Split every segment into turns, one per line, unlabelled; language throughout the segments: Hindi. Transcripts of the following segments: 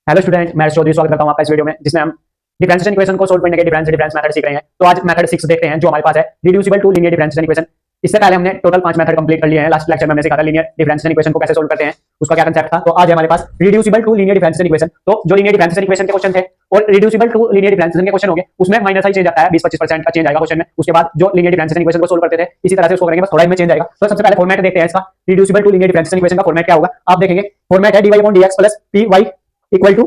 हेलो स्टूडेंट, मैं चौधरी स्वागत करता हूं आपका इस वीडियो में जिसमें हम डिफरेंशिएशन इक्वेशन को सोल्व करने के डिफरेंस मेथड सीख रहे हैं। तो आज मेथड 6 देखते हैं जो हमारे पास है reducible to linear differentiation equation. इससे पहले हमने टोटल 5 मेथड कंप्लीट कर लिए हैं। लास्ट लेक्चर में हमने सीखा था लीनियर डिफरेंशिएशन इक्वेशन को कैसे सोल्व करते हैं, उसका क्या कांसेप्ट था। तो आज हमारे पास reducible to linear differentiation equation. तो जो लीनियर डिफरेंशिएशन इक्वेशन के क्वेश्चन थे और रिड्यूसिबल टू लीनियर डिफरेंशिएशन के क्वेश्चन होंगे उसमें माइनस ही चेंज आता है, 20-25% का चेंज आएगा क्वेश्चन में। उसके बाद जो लीनियर डिफरेंशिएशन इक्वेशन को सोल्व करते थे इसी तरह से उसको करेंगे, बस थोड़ा इनमें चेंज आएगा। तो सबसे पहले फॉर्मेट देखते हैं इसका। Reducible to linear differentiation equation का फॉर्मेट क्या होगा आप देखेंगे। फॉर्मेट है dy/dx plus py equal to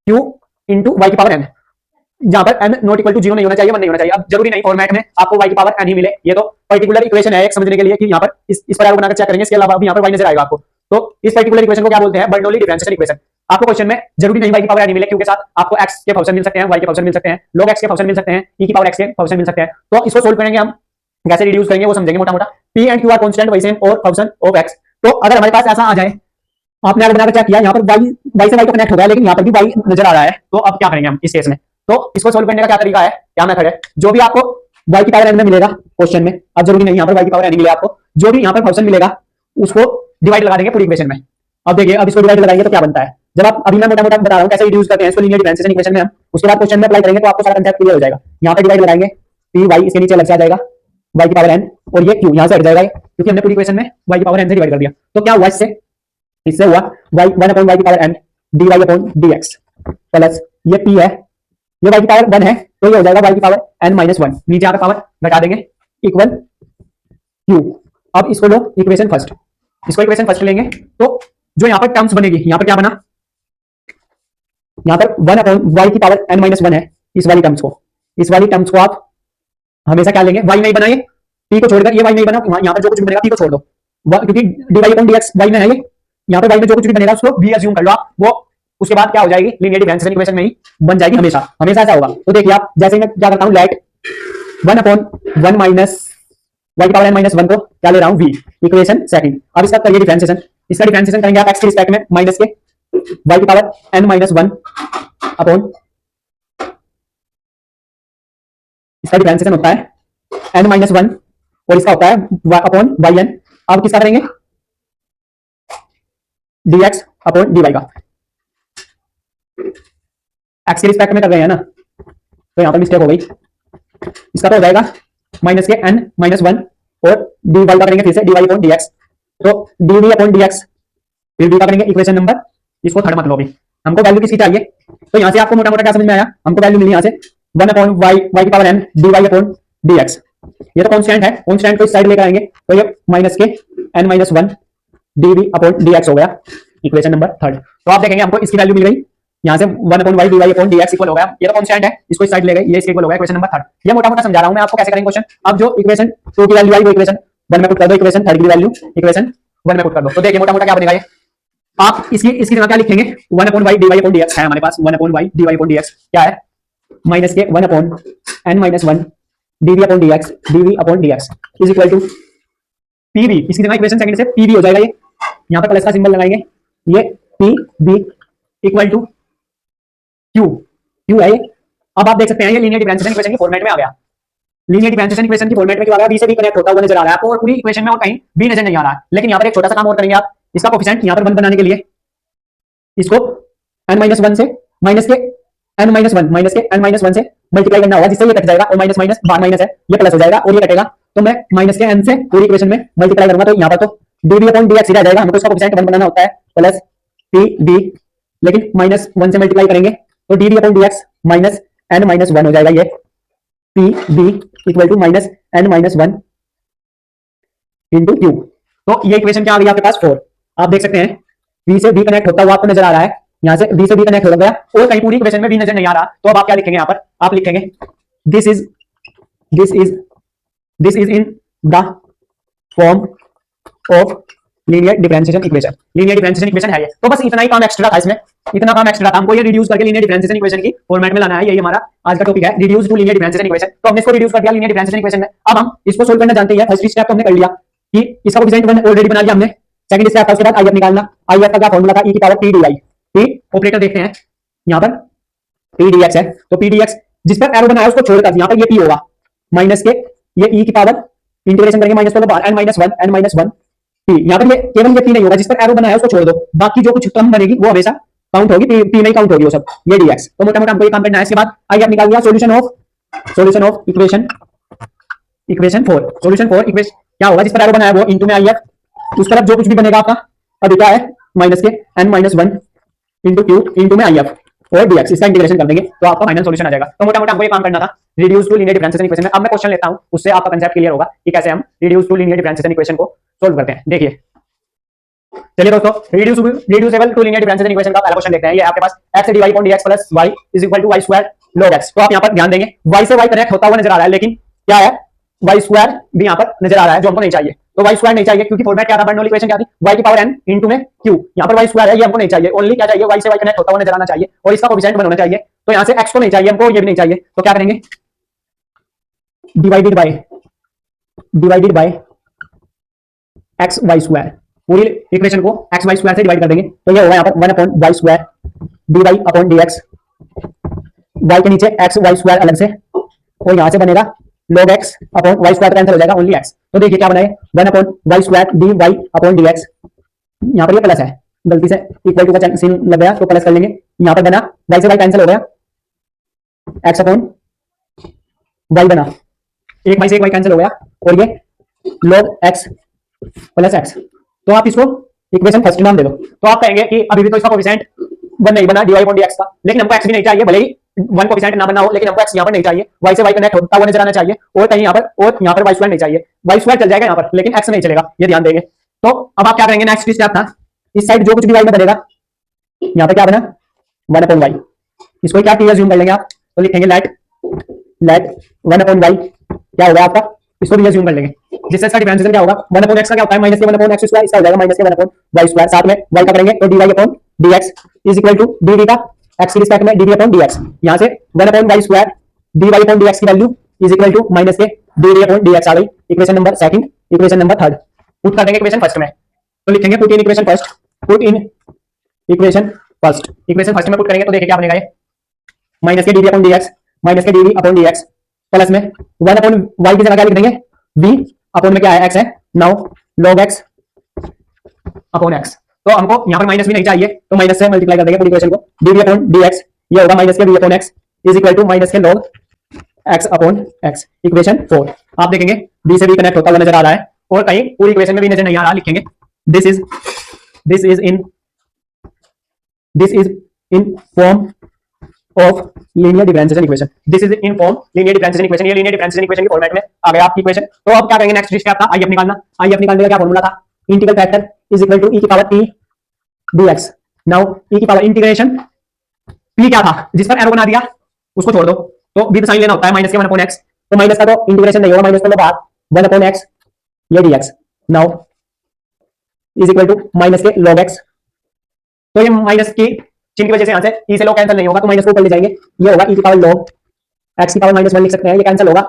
q into y की पावर n, जहां पर n नॉट इक्वल टू 0 नहीं होना चाहिए, 1 नहीं होना चाहिए। अब जरूरी नहीं फॉर्मेट में आपको y की पावर n ही मिले, ये तो पर्टिकुलर इक्वेशन है एक समझने के लिए कि यहां पर इस पर एरो बनाकर चेक करेंगे। इसके अलावा भी यहां पर y नजर आएगा आपको। तो इस पर्टिकुलर इक्वेशन को क्या बोलते हैं, बर्नौली डिफरेंशिएशन इक्वेशन। आपको क्वेश्चन में जरूरी नहीं y की पावर n मिले, क्योंकि साथ आपको x के फंक्शन मिल सकते हैं, y के फंक्शन मिल सकते हैं, log x के फंक्शन मिल सकते हैं, e की पावर x के फंक्शन मिल सकते हैं। तो इसको सोल्व करेंगे हम, कैसे रिड्यूस करेंगे वो समझेंगे मोटा मोटा। p and q are constant, y same और फंक्शन ऑफ x। तो अगर हमारे पास ऐसा आ जाए, आपने अगर बनाकर क्या किया, यहाँ पर y से y को कनेक्ट हो गया लेकिन यहाँ पर भी y नजर आ रहा है, तो अब क्या करेंगे हम इस केस में। तो इसको सोल्व करने का क्या तरीका है, क्या मेथड है, जो भी आपको y की पावर n में मिलेगा क्वेश्चन में, अब जरूरी नहीं यहाँ पर y की पावर n मिले आपको, जो भी यहाँ पर फंक्शन मिलेगा उसको डिवाइड लगा देंगे पूरी इक्वेशन में। अब देखिए, अब इसको डिवाइड लगाएंगे तो क्या बनता है। जब आप अभी मैं मोटा मोटा बता रहा हूँ कैसे रिड्यूस करते हैं इसको लीनियर डिफरेंशिएशन इक्वेशन में हम, उसके बाद क्वेश्चन में अप्लाई करेंगे तो आपको सारा कांसेप्ट क्लियर हो जाएगा। यहाँ पे डिवाइड लगाएंगे, पी वाई इसके नीचे लग जाएगा y की पावर n, और ये q यहाँ से हट जाएगा क्योंकि हमने पूरी इक्वेशन में y की पावर n से डिवाइड कर दिया। तो क्या हुआ इससे हुआ y 1/y की पावर n dy/dx प्लस ये p है, ये y की पावर 1 है तो ये हो जाएगा y की पावर n-1, नीचे आकर पावर घटा देंगे इक्वल q। अब इसको लो इक्वेशन फर्स्ट, इसको इक्वेशन फर्स्ट लेंगे तो जो यहाँ पर टर्म्स बनेगी, यहाँ पर क्या बना, यहाँ पर 1/y की पावर n-1 है। इस वाली टर्म्स को आप हमेशा क्या लेंगे, y नहीं बनाइए, p को छोड़कर, ये y नहीं बना, यहाँ पर जो कुछ भी बनेगा p को छोड़ दो, क्योंकि dy/dx y में है, ये यहाँ पर y में जो कुछ भी बनेगा उसको b अज्यूम कर लो आप, वो उसके बाद क्या हो जाएगी, लीनियर डिफरेंशिएशन इक्वेशन में ही बन जाएगी हमेशा ऐसा होगा। तो देखिए आप, जैसे मैं क्या करता हूँ, लेट 1/1 माइनस y की पावर n-1 को क्या ले रहा हूँ v, इक्वेशन सेकंड। अब इसका करिए डिफरेंशिएशन, इसका डिफरेंशिएशन करेंगे आप x के रिस्पेक्ट में माइनस के y की पावर n-1 अपॉन, इसका डिफरेंशिएशन होता है n-1 और इसका होता है अपॉन yn। अब किसका करेंगे, dx अपॉन dy का, x के रिस्पेक्ट में कर रहे हैं ना, तो यहां पर मिस्टेक हो गई। इसका तो हो जाएगा माइनस के n-1 और dy का करेंगे फिर से dy अपॉन dx, तो dv अपॉन dx, फिर d का करेंगे इक्वेशन नंबर, इसको थर्ड मत लो भी, हमको वैल्यू किसकी चाहिए। तो यहां से आपको मोटा मोटा क्या समझ में आया, हमको वैल्यू मिली यहां से 1/y की power n dy upon dx। ये तो कांस्टेंट है, कांस्टेंट को इस साइड लेकर आएंगे तो ये माइनस के n-1 dv अपॉन dx हो गया, इक्वेशन नंबर थर्ड। तो आप देखेंगे हमको इसकी वैल्यू मिल गई यहाँ से 1/y dy upon dx equal हो गया, ये तो कांस्टेंट है, इसको इस साइड ले गए, ये इसके इक्वल हो गया, इक्वेशन नंबर थर्ड। ये मोटा मोटा समझा रहा हूं मैं आपको कैसे करेंगे क्वेश्चन। अब जो इक्वेशन 2 की वैल्यू आई वो इक्वेशन 1 में पुट कर दो, इक्वेशन थर्ड की वैल्यू इक्वेशन 1 में पुट कर दो। तो देखिए मोटा मोटा क्या बनेगा, ये आप इसकी जगह क्या लिखेंगे, 1/y dy अपॉन dx है हमारे पास, 1/y dy अपॉन dx क्या है, माइनस के 1/n-1 dv upon dx, dv upon dx is equal to pv, इसकी जगह इक्वेशन सेकंड से pv हो जाएगा, ये यहाँ पर प्लस का सिंबल लगाएंगे, ये pv इक्वल टू q है ये। अब आप देख सकते हैं ये लीनियर डिफरेंशिएशन इक्वेशन के फॉर्मेट में आ गया। लीनियर डिफरेंशिएशन इक्वेशन की फॉर्मेट में क्यों आ गया, b से b कनेक्ट होता हुआ नजर आ रहा है आपको, और पूरी इक्वेशन में और कहीं b नजर नहीं आ रहा है। लेकिन यहाँ पर एक छोटा सा काम और करेंगे आप, इसका कोएफिशिएंट यहाँ पर 1 बनाने के लिए इसको n-1 से माइनस के n-1 से मल्टीप्लाई करना होगा, जिससे ये कट जाएगा, और माइनस माइनस बाहर माइनस है, ये प्लस हो जाएगा और ये कटेगा, तो मैं माइनस के n से पूरी इक्वेशन में मल्टीप्लाई करूंगा, तो यहाँ पर तो dv अपॉन dx ही रह जाएगा, हमको इसका कोएफिशिएंट 1 बनाना होता है, प्लस pv, लेकिन -1 से मल्टीप्लाई करेंगे तो dv upon dx minus n-1 हो जाएगा, ये pv equal to minus n-1 into q। तो ये इक्वेशन क्या आ गई आपके पास 4। आप देख सकते हैं v से b कनेक्ट होता हुआ आपको नजर आ रहा है, यहाँ से v से b कनेक्ट हो गया और कहीं पूरी इक्वेशन में v नजर नहीं आ रहा। तो अब आप क्या लिखेंगे, यहाँ पर आप लिखेंगे this is in the form of linear differentiation equation. Linear differentiation equation है ये। तो बस इतना ही काम एक्स्ट्रा था इसमें, इतना काम एक्स्ट्रा था, हमको ये रिड्यूस करके लीनियर डिफरेंशिएशन इक्वेशन की फॉर्मेट में लाना है। यही हमारा आज का टॉपिक है, reduce to linear differentiation equation. तो हमने इसको रिड्यूस कर दिया लीनियर डिफरेंशिएशन इक्वेशन में। अब हम इसको सोल्व करना जानते हैं, फर्स्ट स्टेप तो हमने कर लिया कि इसका कोएफिशिएंट 1 ऑलरेडी बना लिया हमने। सेकंड स्टेप था उसके बाद आईएफ निकालना। आईएफ का क्या फार्मूला था, e की power p dy। p operator देखते हैं, यहाँ पर p dx है, तो p dx जिस पर एरो बनाया उसको छोड़कर यहाँ पर ये p होगा, माइनस के ये e की पावर इंटीग्रेशन करेंगे माइनस को बाहर n-1 p, यहाँ पर ये केवल ये p नहीं होगा, जिस पर एरो बनाया उसको छोड़ दो, बाकी जो कुछ टर्म बनेगी वो हमेशा काउंट होगी, पी में काउंट होगी वो सब, ये dx। तो मोटा मोटा हमको ये काम करना है। इसके बाद आइए आप निकाल लिया solution of equation 4। Solution 4 equation क्या होगा, जिस पर एरो बनाया वो इनटू में आईएफ, उस तरफ जो कुछ भी बनेगा आपका अभी क्या है माइनस के n-1 इंटू क्यू इंटू में आईएफ और dx, इसका इंटीग्रेशन कर देंगे तो आपका फाइनल सॉल्यूशन आ जाएगा। तो मोटा मोटा हमको ये काम करना था reduce to linear differential equation में। अब मैं क्वेश्चन लेता हूं, उससे आपका कांसेप्ट क्लियर होगा कि कैसे हम reduce to linear differential equation को सोल्व करते हैं। देखिए चलिए दोस्तों, reducible to linear differential equation का पहला क्वेश्चन देखते हैं। ये आपके पास x dy upon dx plus y is equal to y square log x। तो आप यहां पर ध्यान देंगे y से y कनेक्ट होता हुआ नजर आ रहा है, लेकिन क्या है y स्क्वायर भी यहां पर नजर आ रहा है जो हमको नहीं चाहिए। तो y स्क्वायर नहीं चाहिए क्योंकि फॉर्मेट क्या था, बर्नौली इक्वेशन क्या थी, y की पावर n इनटू में q। यहां पर y स्क्वायर है, ये हमको नहीं चाहिए। ओनली क्या चाहिए, y से y कनेक्ट होता हुआ नजर आना चाहिए और इसका कोएफिशिएंट 1 होना चाहिए। तो यहां से x को नहीं चाहिए हमको, ये भी नहीं चाहिए। तो क्या करेंगे, divided by x y square, पूरी इक्वेशन को एक्स वाई स्क्वायर से डिवाइड कर देंगे। तो ये होगा यहाँ पर 1 upon y square d y upon d x, y के नीचे एक्स वाई स्क्वायर अलग से, और यहाँ से बनेगा log x upon y square cancel हो जाएगा, ओनली x। तो देखिए क्या बनाए 1 upon y square d y upon d x. यहाँ पर ये प्लस है, गलती से इक्वल टू का सीन लग गया तो प्लस कर लेंगे। यहाँ पर बना वाई से वाई कैंसिल हो गया, एक्स अपॉन वाई बना, एक वाई से एक वाई कैंसिल हो गया, और ये log x प्लस एक्स। तो आप इसको इक्वेशन फर्स्ट नाम दे दो। तो आप कहेंगे कि अभी भी तो इसका कोएफिशिएंट 1 नहीं बना dy अपॉन dx का, लेकिन हमको x भी नहीं चाहिए, भले ही 1 कोएफिशिएंट ना बना हो, लेकिन हमको x यहाँ पर नहीं चाहिए, y से y कनेक्ट होता हुआ नजर आना चाहिए, और कहीं यहाँ पर और यहाँ पर y स्क्वायर नहीं चाहिए। y स्क्वायर चल जाएगा यहाँ पर, लेकिन x नहीं चलेगा, ये ध्यान देंगे। तो अब आप क्या करेंगे, नेक्स्ट स्टेप था इस साइड जो कुछ भी y में बनेगा, यहाँ पे क्या बना 1 अपॉन y, इसको क्या t अज्यूम कर लेंगे आप, तो लिखेंगे लेट 1 अपॉन y क्या होगा आपका, इसको भी अज्यूम कर लेंगे, जिससे इसका डिफरेंशिएशन क्या होगा 1 अपॉन x का क्या होता है माइनस के 1 अपॉन x स्क्वायर, इसका हो जाएगा माइनस के 1 अपॉन y स्क्वायर, साथ में y का करेंगे तो dy upon dx is equal to dd का x के रिस्पेक्ट में dd अपॉन dx। यहां से 1 upon y square dy upon dx की value is equal to minus के dd अपॉन dx आ गई। Equation number second, equation number third put कर देंगे इक्वेशन फर्स्ट में, तो लिखेंगे put in equation first, put in equation first. Equation first में पुट करेंगे तो देखिए क्या बनेगा, ये माइनस के dd अपॉन dx माइनस के dd अपॉन dx प्लस में 1 अपॉन y की जगह क्या लिख देंगे v अपॉन में क्या है x है, now log x upon x। तो हमको यहाँ पर माइनस भी नहीं चाहिए, तो माइनस से मल्टीप्लाई कर देंगे पूरी इक्वेशन को, dd अपॉन dx ये होगा माइनस के v upon x is equal to minus के log x upon x। Equation 4 आप देखेंगे b से v कनेक्ट होता हुआ नजर आ रहा है, और कहीं पूरी इक्वेशन में भी नजर नहीं आ रहा, लिखेंगे this is in form of linear differentiation equation, this is in form linear differentiation equation, ये लीनियर डिफरेंशिएशन इक्वेशन के फॉर्मेट में आ गया आपकी इक्वेशन। तो अब क्या करेंगे, नेक्स्ट स्टेप था आईएफ निकालना। आईएफ निकालने का क्या फॉर्मूला था, integral factor is equal to e की power t dx। Now e की पावर इंटीग्रेशन p क्या था, जिस पर एरो बना दिया उसको छोड़ दो, तो विद साइन लेना होता है माइनस के 1 अपॉन x, तो माइनस का तो इंटीग्रेशन नहीं होगा, माइनस को लो बाहर 1 अपॉन x ये dx now is equal to minus के log x। तो ये माइनस की चिन्ह की वजह से यहां से e से log कैंसिल नहीं होगा, तो माइनस को ऊपर ले जाएंगे, ये होगा e की पावर log x की पावर -1 लिख सकते हैं, ये कैंसिल होगा,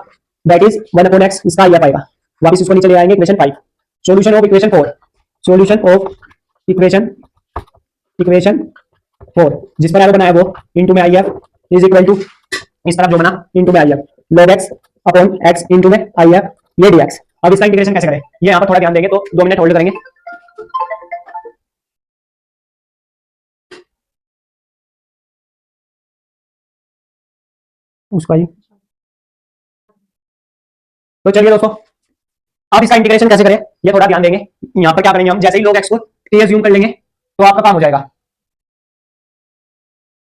दैट इज 1 अपॉन x, इसका ये पाएगा वापस इसको नीचे ले आएंगे equation 5। Solution of equation 4, solution of equation 4 जिस पर एरो बनाया वो इनटू में आईएफ इज इक्वल टू इस तरफ जो बना इनटू में if log x upon x into में आईएफ ये dx। अब इसका इंटीग्रेशन कैसे करें, ये यहां पर थोड़ा ध्यान देंगे, तो 2 मिनट होल्ड करेंगे। उसका ही तो चलिए दोस्तों, आप इसका इंटीग्रेशन कैसे करें ये थोड़ा ध्यान देंगे। यहां पर क्या करेंगे हम, जैसे ही log x को t अज्यूम कर लेंगे तो आपका काम हो जाएगा।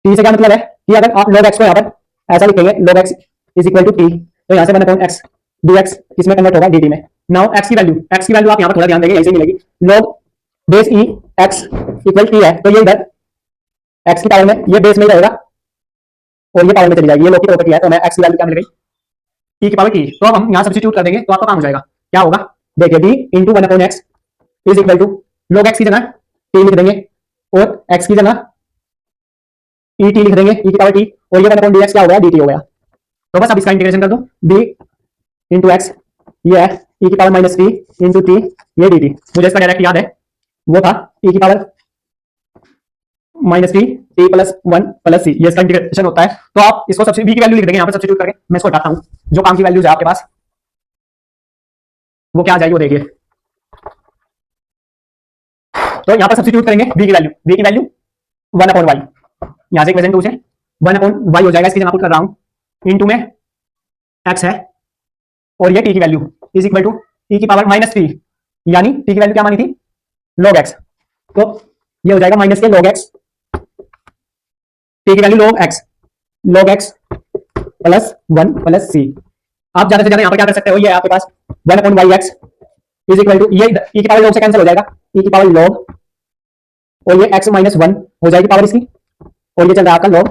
t से क्या मतलब है कि अगर आप log x को यहां पर ऐसा लिखेंगे log x is equal to t, तो यहां से 1 अपॉन x dx किसमें कन्वर्ट होगा dt में। नाउ x की वैल्यू आप यहां पर थोड़ा ध्यान देंगे, ऐसे मिलेगी log base e x equal t है, तो ये इधर x की पावर में ये बेस में ही रहेगा और ये पावर में चली जाएगी, ये log की प्रॉपर्टी है, तो मैं x की वैल्यू क्या मिल गई t की पावर t। तो अब हम यहां सब्स्टिट्यूट कर देंगे तो आपका काम हो जाएगा, क्या होगा देखिए b into 1 upon x is equal to log x की जगह t लिख देंगे और x की जगह e t लिख देंगे, e की पावर t, और ये 1 अपॉन dx क्या हो गया dt हो गया। तो बस अब इसका इंटीग्रेशन कर दो, b इंटू x ये है e की power minus t into t ये dt। मुझे इसका डायरेक्ट याद है, वो था e की power minus t plus 1 plus c, ये इसका इंटीग्रेशन होता है। तो आप इसको सबसे b की वैल्यू लिख देंगे यहाँ पर सब्स्टिट्यूट करके, मैं इसको हटाता हूँ, जो काम की वैल्यूज है आपके पास वो क्या आ जाएगी वो देखिए। तो यहाँ पर सब्स्टिट्यूट करेंगे b की वैल्यू वन अपॉन वाई, यहां से इक्वेशन 2 से वन अपॉन वाई हो जाएगा, इसकी जगह पुट कर रहा हूं, इनटू में एक्स है और ये टी की value is equal to e की पावर माइनस टी, यानी टी की वैल्यू क्या मानी थी, लॉग एक्स, तो ये हो जाएगा minus k log x, t की value log x plus 1 plus c. आप ज्यादा से ज्यादा यहां पर क्या कर सकते हो, ये आपके पास 1 upon y x is equal to, ये ई की पावर लॉग से कैंसिल हो जाएगा, ई की पावर लॉग और ये x माइनस 1 हो जाएगी पावर इसकी, और ये चल रहा है आपका log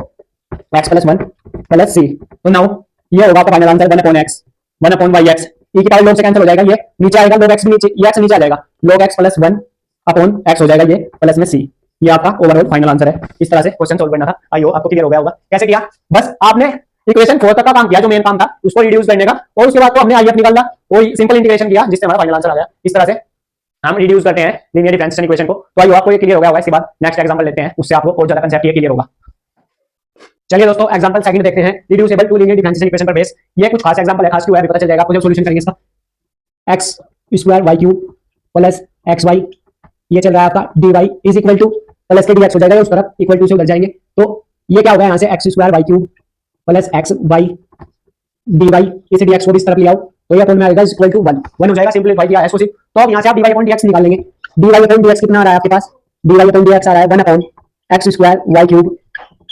x plus 1 plus c. तो नाउ ये होगा आपका final answer 1 upon x 1 upon y x, e की पावर लॉग से कैंसिल हो जाएगा, ये नीचे आएगा लॉग x भी नीचे, ये x नीचे आ जाएगा, log x plus 1 upon x हो जाएगा ये प्लस में सी। ये आपका ओवरऑल फाइनल आंसर है। इस तरह से क्वेश्चन सोल्व करना था। आई होप आपको क्लियर हो गया होगा। कैसे किया, बस आपने इक्वेशन 4 तक का काम किया, जो मेन काम था उसको रिड्यूस करने का, और उसके बाद तो हमने आईएफ निकाला, वही सिंपल इंटीग्रेशन किया जिससे हमारा फाइनल आंसर आ गया। इस तरह से हम रिड्यूस करते हैं लीनियर डिफरेंशियल इक्वेशन को। तो आई होप आपको ये क्लियर हो गया होगा। इसके बाद नेक्स्ट एग्जांपल लेते हैं, उससे आपको और ज्यादा कांसेप्ट ये क्लियर होगा। चलिए दोस्तों, एग्जांपल सेकंड देखते हैं, reducible to linear differential equation पर बेस। ये कुछ खास एग्जांपल है, खास क्यों है पता चल जाएगा आपको जब सॉल्यूशन करेंगे इसका। X square y cube plus x y, ये चल रहा है आपका d y is equal to plus के डी एक्स हो जाएगा, उस तरफ इक्वल टू से उधर जाएंगे, तो ये क्या होगा यहाँ से x square y cube plus x y d y, इसे डी एक्स को भी इस तरफ ले आओ, तो ये अपॉन में आएगा इक्वल टू 1 हो जाएगा, सिंपलीफाई किया इसको सिर्फ। तो अब यहाँ से आप d y upon d x निकाल लेंगे। D y upon d x कितना आ रहा है आपके पास, d y upon d x आ रहा है 1 upon x square y cube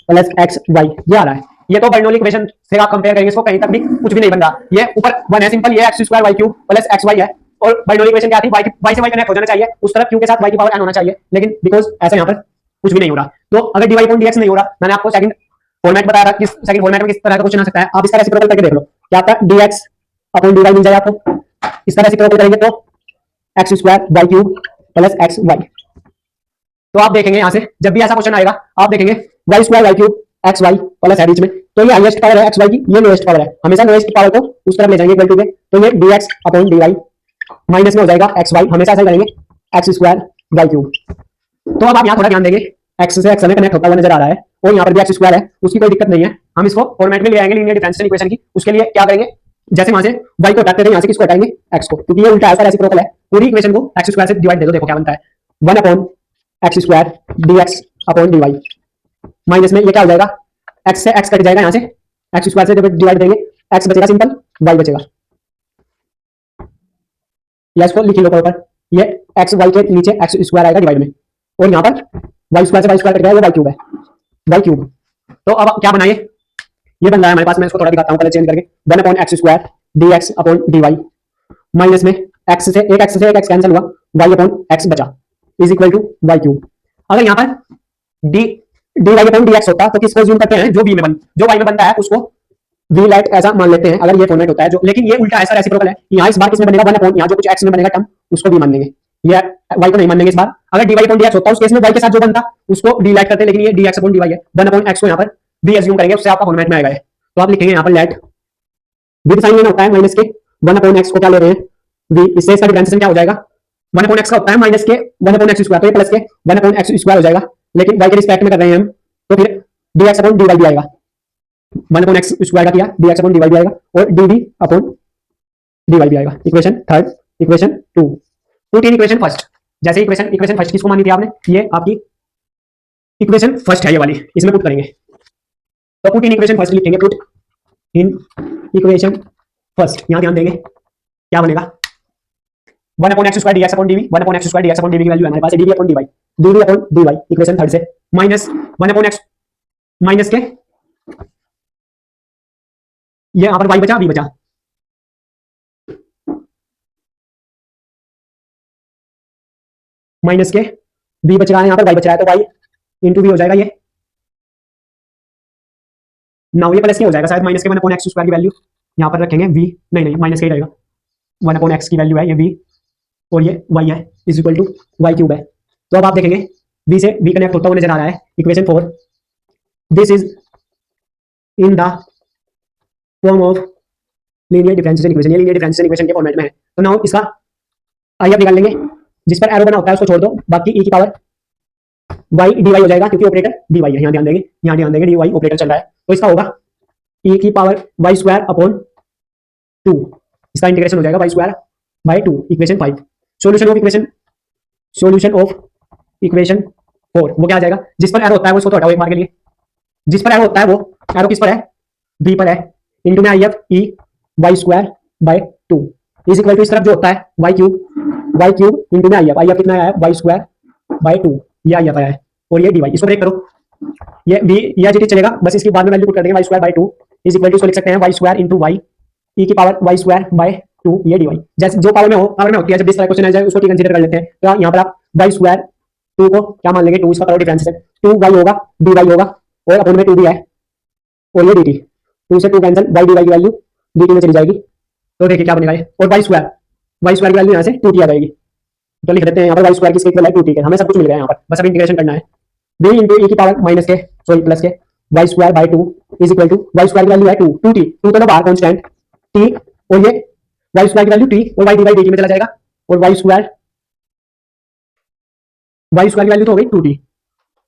plus x y, ये आ रहा है। ये तो बर्नौली इक्वेशन से आप कंपेयर करेंगे, इसको कहीं तक भी कुछ भी नहीं बन रहा, ये ऊपर 1 है सिंपल, ये x square y cube plus x y है, और बर्नौली इक्वेशन क्या थी, वाई से वाई कनेक्ट हो जाना चाहिए, उस तरफ क्यू के साथ वाई की पावर एन होना चाहिए, लेकिन बिकॉज ऐसा यहाँ पर कुछ भी नहीं हो रहा। तो अगर d y upon d x नहीं हो रहा, मैंने आपको सेकंड फॉर्मेट बताया था, किस सेकंड फॉर्मेट में किस तरह का क्वेश्चन आ सकता है, आप इस तरह रेसिप्रोकल करके देख लो, क्या आपका dx अपॉन dy मिल जाएगा आपको। इस तरह रेसिप्रोकल करेंगे तो x square y cube plus x y. तो आप देखेंगे यहां से जब भी ऐसा क्वेश्चन आएगा, आप देखेंगे y square y cube x y plus है बीच में, तो ये हाईएस्ट पावर है एक्स वाई की, ये लोएस्ट पावर है, हमेशा लोएस्ट पावर को उस तरफ ले जाएंगे इक्वल टू के, तो ये dx अपॉन dy माइनस में हो जाएगा एक्स वाई, हमेशा ऐसा करेंगे एक्स स्क्वायर वाई क्यूब। तो अब आप यहाँ थोड़ा ध्यान देंगे, एक्स से एक्स में कनेक्ट होता हुआ नजर आ रहा है, और यहाँ पर भी एक्स स्क्वायर है, उसकी कोई दिक्कत नहीं है, हम इसको फॉर्मेट में ले आएंगे लीनियर डिफरेंशियल इक्वेशन की। उसके लिए क्या करेंगे, जैसे वहां से y को हटाते थे, यहाँ से किसको हटाएंगे, x को, क्योंकि ये उल्टा है, रेसिप्रोकल है। पूरी इक्वेशन को एक्स स्क्वायर से डिवाइड दे दो, देखो क्या बनता है, 1 upon x square dx upon dy minus में ये क्या हो जाएगा, x से x कट जाएगा, यहाँ से एक्स स्क्वायर से डिवाइड देंगे, x बचेगा सिंपल, y बचेगा, या इसको लिख लो ऊपर, ये एक्स वाई के नीचे एक्स स्क्वायर आएगा डिवाइड में, और यहाँ पर वाई स्क्वायर से वाई स्क्वायर कट गया, ये वाई क्यूब है, वाई क्यूब। तो अब क्या बनाइए, ये बन रहा है हमारे पास, मैं इसको थोड़ा दिखाता हूँ पहले चेंज करके, 1 upon x square d x upon d y minus में एक्स से एक एक्स कैंसिल हुआ, वाई अपॉन एक्स बचा is equal to y cube. अगर यहाँ पर d y upon d x होता तो किसको ज्यूम करते हैं, जो वाई में बनता है उसको वी लेट ऐसा मान लेते हैं, अगर ये फॉर्मेट होता है जो, लेकिन ये उल्टा ऐसा रेसिप्रोकल है, यहाँ इस बार किसमें बनेगा 1 अपॉन, यहाँ जो कुछ एक्स में बनेगा टर्म उसको भी मान लेंगे, ये वाई को नहीं मानेंगे इस बार। अगर d y upon d x होता है उस केस में वाई के साथ जो बनता उसको डी लेट करते, लेकिन ये d x upon d y है, 1 अपॉन एक्स को यहाँ पर वी एज्यूम करेंगे, उससे आपका फॉर्मेट में आएगा। तो आप लिखेंगे यहाँ पर लेट विद साइन लेना होता है माइनस के, 1 अपॉन एक्स को क्या ले रहे हैं वी, इससे इसका डिफरेंशिएशन क्या हो जाएगा, 1 अपॉन एक्स का होता है माइनस के 1 अपॉन एक्स स्क्वायर, तो ये प्लस के 1 अपॉन एक्स स्क्वायर हो जाएगा, लेकिन वाई के रिस्पेक्ट में कर रहे हैं हम, तो फिर d x upon d y भी आएगा, 1 अपॉन एक्स स्क्वायर का किया, d x upon d y भी आएगा, और d v upon d y भी आएगा। Equation third, equation 2, put in equation first. जैसे इक्वेशन फर्स्ट किसको मानी थी आपने, ये आपकी इक्वेशन फर्स्ट है, ये वाली, इसमें पुट करेंगे, तो पुट इन इक्वेशन फर्स्ट लिखेंगे, पुट इन इक्वेशन फर्स्ट, यहां ध्यान देंगे क्या बनेगा, 1 upon x square d x upon d v, 1 upon x square d x upon d v की वैल्यू हमारे पास है, d v upon d y, d v upon d y equation third से, माइनस 1 अपॉन एक्स माइनस के ये यहां पर y बचा, v बचा, माइनस के v बच रहा है, यहां पर y बच रहा है, तो y इंटू v हो जाएगा, ये नाउ ये प्लस के हो जाएगा शायद, माइनस के 1 अपॉन एक्स स्क्वायर की वैल्यू यहां पर रखेंगे v, नहीं माइनस के ही रहेगा, 1 अपॉन एक्स की वैल्यू है ये v, और ये y है is equal to y cube है। तो अब आप देखेंगे v से v कनेक्ट होता हुआ नजर आ रहा है, equation 4, this is in the form of linear differential equation, ये लीनियर डिफरेंशियल इक्वेशन के फॉर्मेट में है। तो नाउ इसका आइए निकाल लेंगे, जिस पर एरो बना होता है उसको छोड़ दो, बाकी e की पावर y dy हो जाएगा, क्योंकि ऑपरेटर dy है, यहाँ ध्यान देंगे, dy ऑपरेटर चल रहा है, तो इसका होगा e की पावर y स्क्वायर अपॉन 2, इसका इंटीग्रेशन हो जाएगा y square by 2, equation 5। Solution of equation 4 वो क्या आ जाएगा, जिस पर एरो होता है वो इसको तो हटाओ एक बार के लिए, जिस पर एरो होता है वो एरो किस पर है, बी पर है, इंटू में I F e y square by 2 is equal to इस तरफ जो होता है वाई क्यूब इंटू में आई एफ कितना आया है वाई स्क्वायर बाय 2, ये आई एफ आया है, और ये डी वाई, इसको ब्रेक करो, ये वी या जी चलेगा, बस इसकी बाद में वैल्यू पुट कर देंगे y square by 2 is equal to, इसको लिख सकते हैं y square into y e की पावर वाई स्क्वायर बाय 2 ये डी वाई, जैसे जो पावर में होती है, जब इस तरह क्वेश्चन आ जाए उसको टी कंसीडर कर लेते हैं, तो यहाँ पर आप वाई स्क्वायर 2 को क्या मान लेंगे, 2 इसका करो डिफरेंस है, 2 वाई होगा डी वाई होगा, और अपन में 2 भी है, और ये डी टी, 2 से 2 कैंसिल, वाई डी वाई की वैल्यू डी टी में चली जाएगी, तो देखिए क्या बनेगा ये, और वाई स्क्वायर की वैल्यू यहाँ से 2 टी आ जाएगी, तो लिख देते हैं यहाँ पर वाई स्क्वायर किसके इक्वल है 2 टी के, हमें सब कुछ मिल गया यहाँ पर, बस अब इंटीग्रेशन करना है, बी इंटू ई की पावर माइनस के सॉरी प्लस के y square by 2 is equal to, y square की वैल्यू है 2 टी, 2 तो बाहर कांस्टेंट टी, और ये वाई स्क्वायर की वैल्यू टी, और y d by d t में चला जाएगा, और वाई स्क्वायर की वैल्यू तो हो गई 2 टी,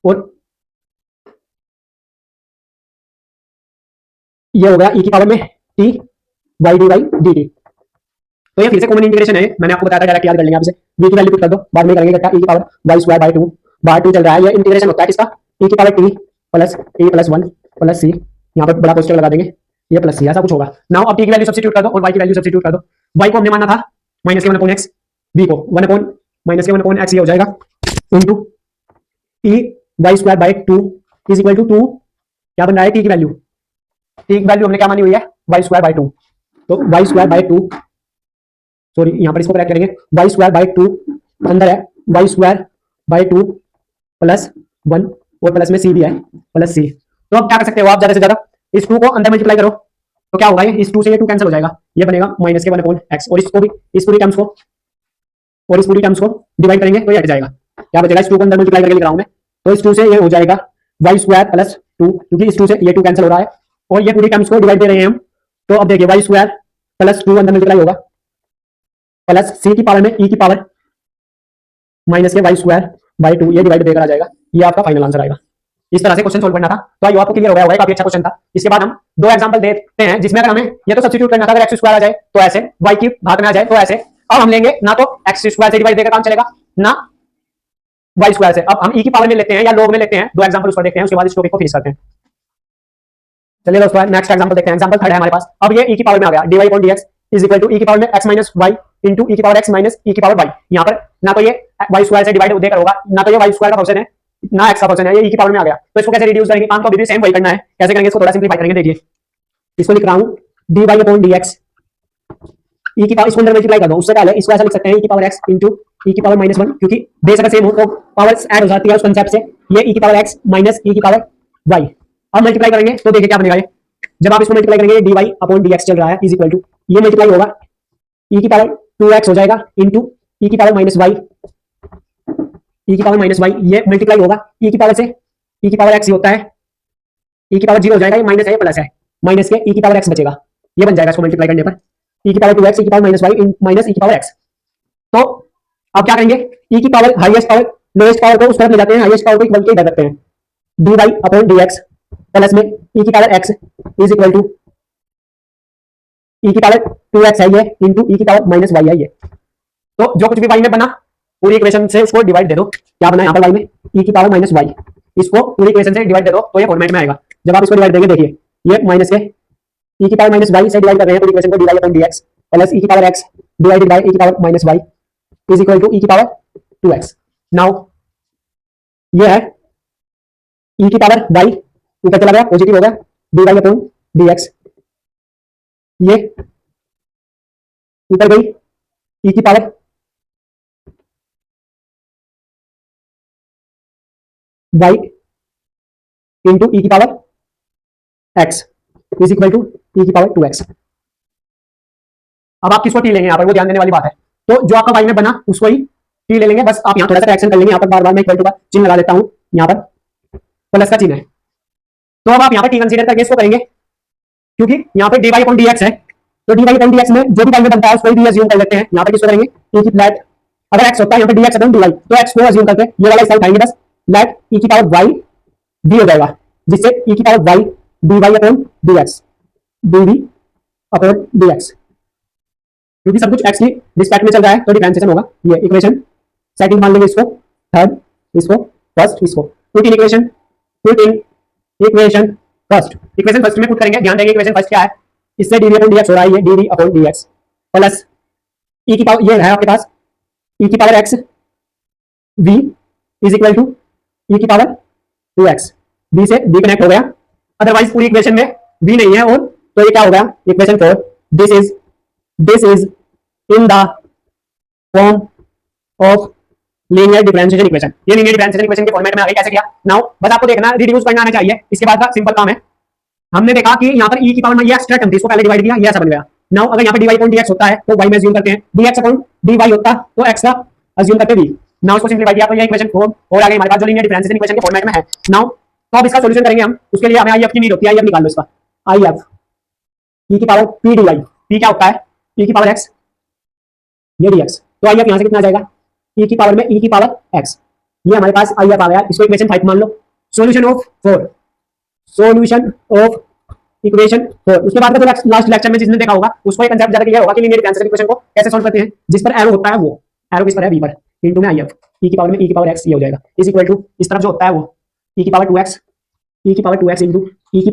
और ये हो गया ई की पावर में t y d by d t, तो ये फिर से कॉमन इंटीग्रेशन है, मैंने आपको बताया था, डायरेक्ट याद कर लेंगे आप इसे, v की वैल्यू पुट कर दो, बाद में करेंगे इकट्ठा, e की पावर वाई स्क्वायर बाय 2 बार 2 चल रहा है, ये इंटीग्रेशन होता है किसका, e की power t plus t plus 1 plus c, यहाँ पर बड़ा पोस्टर लगा देंगे, ये प्लस c ऐसा कुछ होगा। नाउ अब t की वैल्यू सब्स्टिट्यूट कर दो और y की वैल्यू सब्स्टिट्यूट कर दो, y को हमने माना था माइनस के 1/x, v को 1 माइनस के 1/x ये हो जाएगा into e y square by 2 is equal to 2, क्या बन रहा है t की वैल्यू हमने क्या मानी हुई है वाई स्क्वायर बाय 2, तो वाई स्क्वायर बाय 2 सॉरी यहाँ पर इसको करेक्ट करेंगे, वाई स्क्वायर बाय 2 अंदर है वाई स्क्वायर बाय 2 प्लस 1 और प्लस में सी भी है प्लस सी, तो अब क्या कर सकते हो आप, ज्यादा से ज्यादा इस 2 को अंदर मल्टीप्लाई करो, तो क्या होगा ये, इस 2 से ये 2 कैंसिल हो जाएगा, ये बनेगा माइनस के 1/x, और इसको भी इस पूरी टर्म्स को और इस पूरी टर्म्स को डिवाइड करेंगे तो ये हट जाएगा, क्या बचेगा, इस 2 को अंदर मल्टीप्लाई करके लिख रहा हूं मैं, तो इस 2 से ये हो जाएगा वाई स्क्वायर प्लस 2, क्योंकि इस 2 से ये 2 कैंसिल हो रहा है, और ये पूरी टर्म्स को डिवाइड दे रहे हैं हम, तो अब देखिए वाई स्क्वायर प्लस 2 अंदर मल्टीप्लाई होगा प्लस सी की पावर में ई की पावर माइनस के वाई स्क्वायर बाय 2 ये डिवाइड देकर आ जाएगा, ये आपका फाइनल आंसर आएगा। इस तरह से क्वेश्चन सोल्व करना था, तो आइए आपको क्लियर हो गया होगा, काफी अच्छा क्वेश्चन था। इसके बाद हम दो एग्जांपल देखते हैं जिसमें अगर हमें ये तो सब्स्टिट्यूट करना था, अगर एक्स स्क्वायर आ जाए तो ऐसे, वाई की भाग में आ जाए तो ऐसे, अब हम लेंगे ना तो एक्स स्क्वायर से डिवाइड देकर काम चलेगा ना वाई स्क्वायर से, अब हम ई की पावर में लेते हैं या लोग में लेते हैं, दो एग्जांपल उस पर देखते हैं, उसके बाद इस टॉपिक को फिनिश करते हैं। चलिए दोस्तों नेक्स्ट एग्जांपल देखते हैं, एग्जांपल थर्ड है हमारे पास, अब ये ई की पावर में आ गया dy upon dx is equal to e की पावर में x minus y into e की पावर x माइनस ई की पावर y, यहाँ पर ना तो ये वाई स्क्वायर से डिवाइड देकर होगा, ना तो ये वाई स्क्वायर का फंक्शन है ना x का फंक्शन है, ये ई की पावर में आ गया, तो इसको कैसे रिड्यूस करेंगे, काम तो अभी भी सेम वही करना है, कैसे करेंगे इसको थोड़ा सिंपलीफाई करेंगे, देखिए इसको लिख रहा हूं dy अपॉन dx ई की पावर, इसको अंदर मल्टीप्लाई कर दो, उससे पहले इसको ऐसा लिख सकते हैं ई की पावर x इंटू ई की पावर माइनस 1, क्योंकि बेस अगर सेम हो तो पावर्स ऐड हो जाती है उस कांसेप्ट से, ये ई की पावर x माइनस ई की पावर y, अब मल्टीप्लाई करेंगे तो देखिए क्या बनेगा, ये जब आप इसको मल्टीप्लाई करेंगे dy अपॉन dx चल रहा है इज इक्वल टू, ये मल्टीप्लाई होगा e की पावर 2x हो जाएगा इंटू e की पावर माइनस y, e की पावर माइनस y ये मल्टीप्लाई होगा e की पावर से, e की पावर x होता है e की पावर 0 हो जाएगा, ये माइनस है ये प्लस है, माइनस के e की पावर x बचेगा, ये बन जाएगा इसको मल्टीप्लाई करने पर e की पावर 2x e की power minus y minus e की पावर x। तो अब क्या करेंगे, e की power highest power lowest power को उस तरफ ले जाते हैं, हाईएस्ट पावर को इक्वल के इधर रखते हैं, dy अपॉन dx प्लस में e की power x is equal to e की पावर 2x है ये इंटू e की पावर माइनस y है ये, तो जो कुछ भी y में बना पूरी इक्वेशन से उसको डिवाइड दे दो, क्या बना यहाँ पर y में e की पावर माइनस y, इसको पूरी इक्वेशन से डिवाइड दे दो तो ये फॉर्मेट में आएगा, जब आप इसको डिवाइड देंगे देखिए ये माइनस के e की पावर माइनस y से डिवाइड कर रहे हैं पूरी इक्वेशन को, dy upon dx plus e की power x divided by e की power minus y is equal to e की पावर 2x। नाउ ये है e की पावर y ऊपर चला गया पॉजिटिव हो गया, dy अपॉन dx ये ऊपर गई e की पावर y इंटू e की power x is equal to e की पावर 2x। अब आप किसको टी लेंगे यहाँ पर, वो ध्यान देने वाली बात है, तो जो आपका y में बना उसको ही टी ले लेंगे, बस आप यहाँ थोड़ा सा करेक्शन कर लेंगे, यहाँ पर बार बार मैं इक्वल टू का चिन्ह लगा देता हूँ, यहाँ पर प्लस का चिन्ह है, तो अब आप यहाँ पर टी कंसीडर करके इसको करेंगे, क्योंकि यहाँ पे dy अपॉन dx है, तो dy अपॉन dx में जो भी टाइम में बनता है उसको भी अज्यूम कर लेते हैं, यहाँ पे किसको करेंगे e की फ्लैट, अगर x होता है यहाँ पे dx अपॉन dy, तो x को अज्यूम करके ये वाला हिस्सा उठाएंगे, बस लेट e की पावर y d हो जाएगा, जिससे e की power y dy upon dx dv upon dx, क्योंकि सब कुछ x की रिस्पेक्ट में चल रहा है तो डिफरेंशिएशन होगा, ये इक्वेशन सेकंड मान लेंगे इसको, थर्ड इसको फर्स्ट इसको put in equation, put in equation first, equation first में पुट करेंगे। ध्यान देंगे इक्वेशन फर्स्ट क्या है, इससे d v upon d x हो रहा है, ये d v upon d x plus e की पावर, ये है आपके पास ई की power x v is equal to e की पावर 2x, बी से बी कनेक्ट हो गया, अदरवाइज पूरी इक्वेशन में बी नहीं है, और तो ये क्या हो गया equation 4, this is in the form of linear differentiation equation. ये लीनियर डिफरेंशिएशन इक्वेशन के फॉर्मेट में आ गई। कैसे किया नाउ, बस आपको देखना रिड्यूस करना आना चाहिए, इसके बाद का सिंपल काम है। हमने देखा कि यहाँ पर e की पावर में ये एक्स्ट्रा टर्म थी, इसको पहले डिवाइड किया, ये ऐसा बन गया। नाउ अगर यहाँ पर dy अपॉन dx होता है तो y में अज्यूम करते हैं, dx अपॉन dy होता तो x का अज्यूम करते v। नाउ इसको सिंपलीफाई किया तो ये इक्वेशन फॉर्म हो गई हमारे पास, जो लीनियर डिफरेंशिएशन इक्वेशन के फॉर्मेट में है। नाउ तो अब इसका सॉल्यूशन करेंगे हम, उसके लिए हमें IF की नीड होती है। IF निकाल लो इसका, IF e की पावर p dy, p क्या होता है e की पावर x, ये dx, तो IF यहाँ से कितना आ जाएगा e की पावर में e की पावर x, ये हमारे पास IF आ गया। इसको इक्वेशन 5 मान लो। Solution of 4, solution of equation 4। उसके बाद का जो लास्ट लेक्चर में जिसने देखा होगा उसको एक कंसेप्ट ज्यादा क्लियर होगा कि लीनियर डिफरेंशिएशन इक्वेशन को कैसे सॉल्व करते हैं। जिस पर एरो होता है वो एरो किस पर है, v पर, इनटू में IF e की पावर में e की पावर x, ये हो जाएगा इज इक्वल टू इस तरफ जो होता है वो e की पावर 2x, e की पावर 2x इनटू e की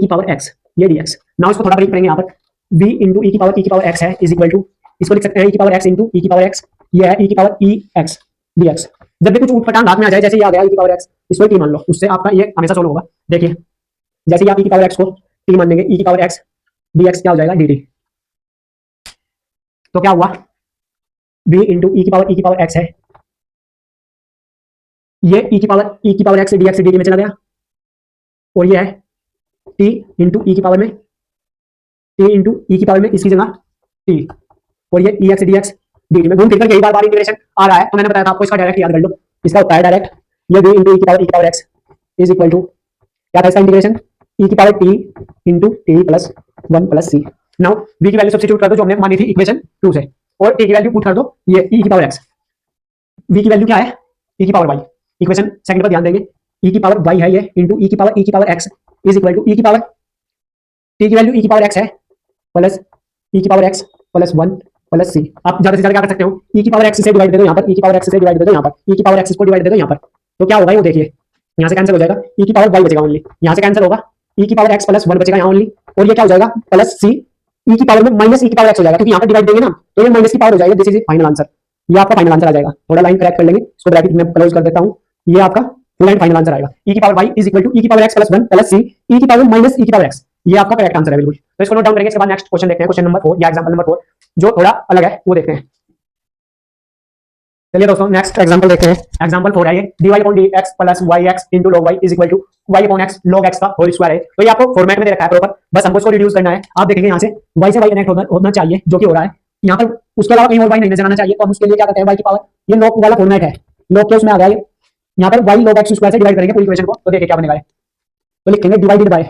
पावर x, ये dx। नाउ इसको थोड़ा ब्रेक करेंगे, यहाँ पर v इनटू e की पावर x है इज इक्वल टू, इसको लिख सकते हैं e की पावर x इनटू e की पावर x, ये है e की पावर ex dx। जब भी कुछ ऊटपटांग हाथ में आ जाए, जैसे ये आ गया e की पावर x, इसको t मान लो, उससे आपका ये हमेशा सोल्व होगा। देखिए जैसे ही आप e की पावर x को t मान लेंगे, e की पावर x dx क्या हो जाएगा dt। तो क्या हुआ v इनटू e की पावर x है, ये e की पावर x dx dt में चला गया, और ये है t इनटू e की पावर में, t इनटू e की पावर में इसकी जगह t, और ये ex dx dt में घूम फिर कर कई बार इंटीग्रेशन आ रहा है। तो मैंने बताया था आपको, इसका डायरेक्ट याद कर लो, इसका होता है डायरेक्ट ये v इनटू e की power x is equal to क्या था इसका इंटीग्रेशन, e की power t into t plus 1 plus c। Now v की वैल्यू सब्स्टिट्यूट कर दो जो हमने मानी थी इक्वेशन 2 से, और t की वैल्यू पुट कर दो, ये e की पावर x, v की वैल्यू क्या है e की पावर y, इक्वेशन सेकंड पर ध्यान देंगे, e की पावर y है ये इनटू e की power x is equal to e की पावर t की वैल्यू e की पावर x है प्लस e की power x plus 1 plus c। आप ज्यादा से ज्यादा क्या कर सकते हो, e की पावर x से डिवाइड दे दो यहाँ पर, e की पावर x से डिवाइड दे दो यहाँ पर, e की पावर x को डिवाइड दे दो यहाँ पर, तो क्या होगा वो देखिए, यहाँ से कैंसिल हो जाएगा, e की पावर y बचेगा ओनली, यहाँ से कैंसिल होगा, e की पावर x प्लस 1 बचेगा यहाँ ओनली, और ये क्या हो जाएगा प्लस c, e की पावर में माइनस e की पावर x हो जाएगा, क्योंकि यहाँ पर डिवाइड देंगे ना तो ये माइनस की पावर हो जाएगा। दिस इज फाइनल आंसर, ये आपका फाइनल आंसर आ जाएगा। थोड़ा लाइन करेक्ट कर लेंगे, इसको ब्रैकेट में क्लोज कर देता हूँ, ये आपका फुल एंड फाइनल आंसर आएगा, e की power y is equal to e की power x plus 1 plus c, e की पावर माइनस e की पावर x, ये आपका करेक्ट आंसर है बिल्कुल। तो इसको नोट डाउन करेंगे। इसके बाद नेक्स्ट क्वेश्चन देखते हैं, क्वेश्चन नंबर 4 या एग्जांपल नंबर 4 जो थोड़ा अलग है वो देखते हैं। चलिए दोस्तों नेक्स्ट एग्जांपल देखते हैं। एग्जांपल 4 है ये, dy upon dx plus yx into log y is equal to y upon x log x का होल स्क्वायर है। तो ये आपको फॉर्मेट में दे रखा है प्रॉपर, बस हमको इसको रिड्यूस करना है। आप देखेंगे यहाँ से y से y कनेक्ट होना चाहिए, जो कि हो रहा है यहाँ पर, उसके अलावा कहीं और y नहीं नजर आना चाहिए। तो हम उसके लिए क्या करते हैं, y की पावर, ये log वाला फॉर्मेट है, log के उसमें आ गया ये, यहाँ पर y log x स्क्वायर से डिवाइड करेंगे पूरी इक्वेशन को, तो देखिए क्या बनेगा, तो लिखेंगे डिवाइडेड बाय,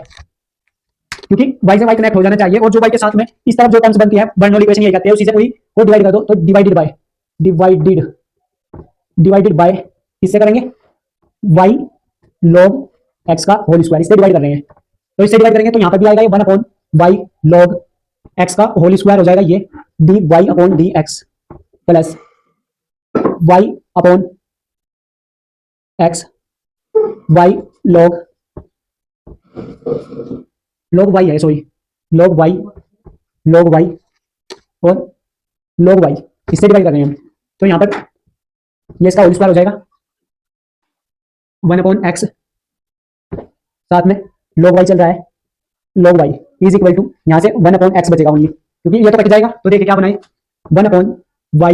क्योंकि y से y कनेक्ट हो जाना चाहिए, और जो y के साथ में इस तरफ जो टर्म्स बनती है बर्नौली इक्वेशन यही कहते हैं, उसी से पूरी को डिवाइड कर दो, तो डिवाइडेड बाय किससे करेंगे, y log x का होल स्क्वायर, इससे डिवाइड कर रहे हैं, तो इससे डिवाइड करेंगे तो यहाँ पर भी आएगा ये 1 अपॉन y log x का होल स्क्वायर हो जाएगा, ये dy upon dx plus y upon x y log y है, सॉरी log y और log y, इससे डिवाइड कर रहे हैं हम, तो यहाँ पर ये इसका होल स्क्वायर हो जाएगा 1 अपॉन x, साथ में log y चल रहा है, log y is equal to यहाँ से 1 अपॉन x बचेगा ओनली, क्योंकि ये तो कट जाएगा। तो देखिए क्या बनाए, 1 अपॉन y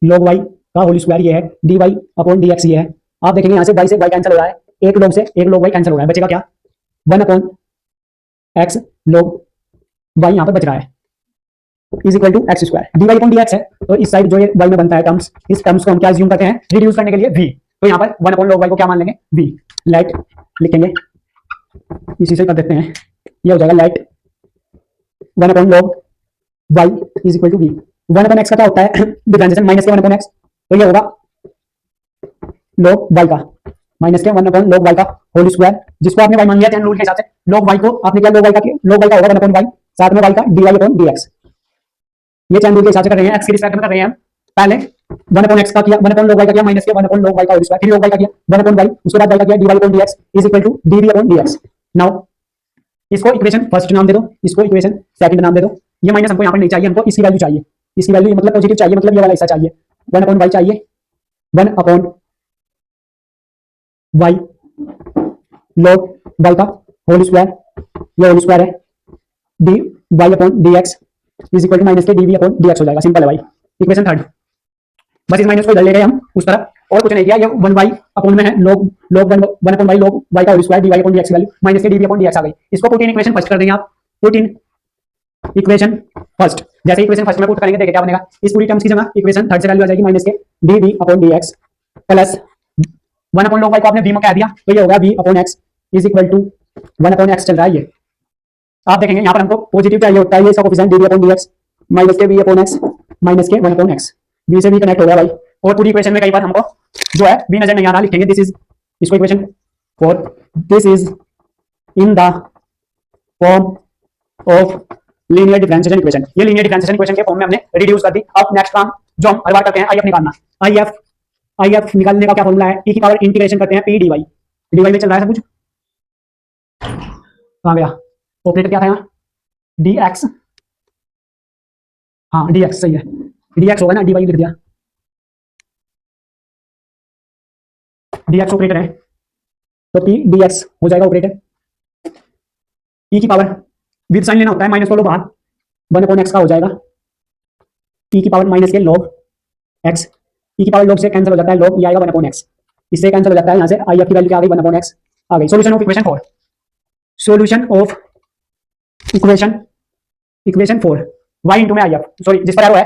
log y का होल स्क्वायर ये है, dy अपॉन dx ये है। आप देखेंगे यहाँ से y कैंसिल हो रहा है, एक log से एक log y कैंसिल हो रहा है, बचेगा क्या 1 अपॉन x log y यहाँ पर बच रहा है is equal to x square, dy upon dx है। तो इस साइड जो ये y में बनता है टर्म्स, इस टर्म्स को हम क्या अज्यूम करते हैं, रिड्यूस करने के लिए v, तो यहाँ पर 1 अपॉन log y को क्या मान लेंगे v, लेट लिखेंगे, इसी से कर देते हैं, ये हो जाएगा let 1 upon log y is equal to v। 1 upon x का क्या होता है डिफरेंशिएशन, माइनस के 1 अपॉन x, तो ये होगा log y का माइनस के 1 अपॉन log y का होल स्क्वायर, जिसको आपने y मान लिया चैन रूल के हिसाब से, log y को आपने क्या log y का होगा 1 अपॉन y, साथ में y का dy अपॉन dx, ये चैन रूल के हिसाब से कर रहे हैं, x के रिस्पेक्ट में कर रहे हैं हम। पहले वन अपॉन एक्स का किया, वन अपॉन log y का किया, माइनस के वन अपॉन log y का होल स्क्वायर, फिर log y का किया, वन अपॉन y, उसके बाद y का किया dy upon dx is equal to dv upon dx। Now इसको इक्वेशन फर्स्ट नाम दे दो, इसको इक्वेशन सेकंड नाम दे दो। ये माइनस हमको यहाँ पर नहीं चाहिए, हमको इसकी वैल्यू चाहिए, इसकी वैल्यू मतलब पॉजिटिव चाहिए, मतलब ये वाला हिस्सा चाहिए। वन अपॉन y चाहिए, one upon y log y का होल स्क्वायर, ये होल स्क्वायर है, d y upon d x is equal to minus k d v upon d x हो जाएगा। सिंपल है भाई। इक्वेशन थर्ड, बस इस माइनस को इधर ले गए हम उस तरफ, और कुछ नहीं किया। ये वन वाई अपॉन में है log one upon y log y का whole square d y upon d x value minus k d v upon d x आ गई। इसको पुट इन इक्वेशन फर्स्ट कर देंगे आप, पुट इन इक्वेशन फर्स्ट। जैसे इक्वेशन फर्स्ट में पुट करेंगे देखिए क्या बनेगा, इस पूरी टर्म्स की जगह इक्वेशन थर्ड से वैल्यू आ जाएगी minus k d v upon d x plus one upon log Y को आपने वी में कह दिया तो ये होगा v upon x is equal to one upon x चल रहा है। ये आप देखेंगे यहाँ पर हमको पॉजिटिव चाहिए होता है, ये इसका coefficient d v upon d x minus के वी अपॉन एक्स माइनस के वन अपॉन एक्स, बी से बी कनेक्ट हो गया भाई। और पूरी इक्वेशन में कई बार हमको जो है बी नजर नहीं आ रहा, लिखेंगे दिस इज, इसको equation 4, this is in the form of linear differentiation equation. ये लीनियर डिफरेंशिएशन इक्वेशन के फॉर्म में हमने रिड्यूस कर दी। अब नेक्स्ट काम जो हम हर बार करते हैं, आईएफ निकालना। आईएफ निकालने का क्या फॉर्मूला है, e की पावर इंटीग्रेशन करते हैं पी डी वाई, डी में चल रहा है सब कुछ। कहाँ गया ऑपरेटर, क्या था यहाँ डी एक्स, हाँ डी एक्स सही है, डी एक्स होगा ना, डी वाई लिख दिया, डी एक्स ऑपरेटर है तो पी डी एक्स हो जाएगा ऑपरेटर। ई की पावर विद साइन लेना होता है, माइनस को लो बाहर, वन अपॉन एक्स का हो जाएगा ई की पावर माइनस के log एक्स, ई की पावर log से कैंसिल हो जाता है, log ये आएगा वन अपॉन एक्स, इससे कैंसिल हो जाता है, यहाँ से आई एफ की वैल्यू क्या आ गई वन अपॉन एक्स आ गई। Solution of equation 4, solution of equation 4 y into में आई एफ, सॉरी जिस पर एरो है,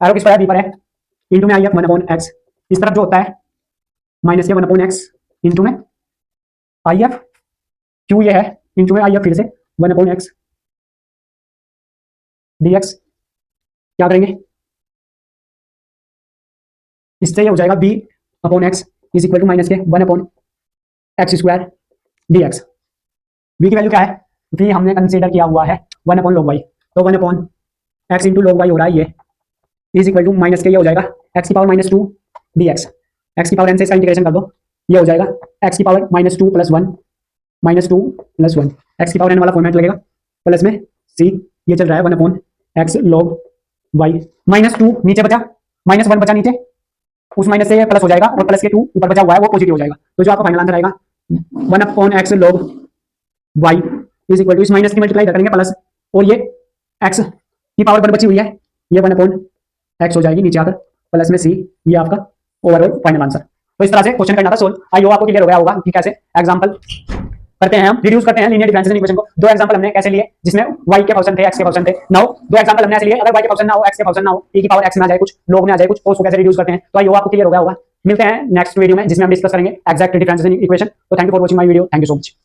एरो किस पर है, बी पर है, इंटू में I F one upon x, इस तरफ जो होता है माइनस के वन अपॉन एक्स इंटू में आई एफ, क्यू ये है, इंटू में आई एफ फिर से one upon x d x, क्या करेंगे इससे ये हो जाएगा b upon x is equal to minus के one upon x square d x. B की वैल्यू क्या है, बी हमने कंसीडर किया हुआ है वन अपॉन log वाई, तो one upon x into log y हो रहा है ये, इज इक्वल टू माइनस के ये हो जाएगा एक्स की power minus to D x, x की पावर एन से इसका इंटीग्रेशन कर दो, ये हो जाएगा एक्स की power minus two plus one, minus two plus one, x की पावर एन वाला फॉर्मेट लगेगा, प्लस में सी, ये चल रहा है one upon x log y, minus two नीचे बचा, माइनस वन बचा नीचे, उस माइनस से ये प्लस हो जाएगा, और प्लस के टू ऊपर बचा हुआ है वो पॉजिटिव हो जाएगा, तो जो आपका फाइनल आंसर आएगा one upon x log y is equal to, इस माइनस की मल्टीप्लाई करेंगे प्लस, और ये एक्स की पावर वन बची हुई है, ये वन अपॉन एक्स हो जाएगी नीचे आकर, प्लस में सी, ये आपका ओवरऑल फाइनल आंसर। तो इस तरह से क्वेश्चन करना था सोल्व। आई होप आपको क्लियर हो गया होगा कि कैसे एग्जांपल करते हैं, हम रिड्यूस करते हैं लीनियर डिफरेंशिएशन इक्वेशन को। दो एग्जांपल हमने कैसे लिए जिसमें y के फंक्शन थे, x के फंक्शन थे। नाउ दो एग्जांपल हमने ऐसे लिए, अगर y के फंक्शन ना हो, x के फंक्शन ना हो, e की पावर x में आ जाए कुछ, log में आ जाए कुछ, तो उसको कैसे रिड्यूस करते हैं। तो आई होप आपको क्लियर हो गया होगा। मिलते हैं नेक्स्ट वीडियो में जिसमें हम डिस्कस करेंगे एग्जैक्ट डिफरेंशिएशन इक्वेशन। तो thank you for watching my video, thank you so much.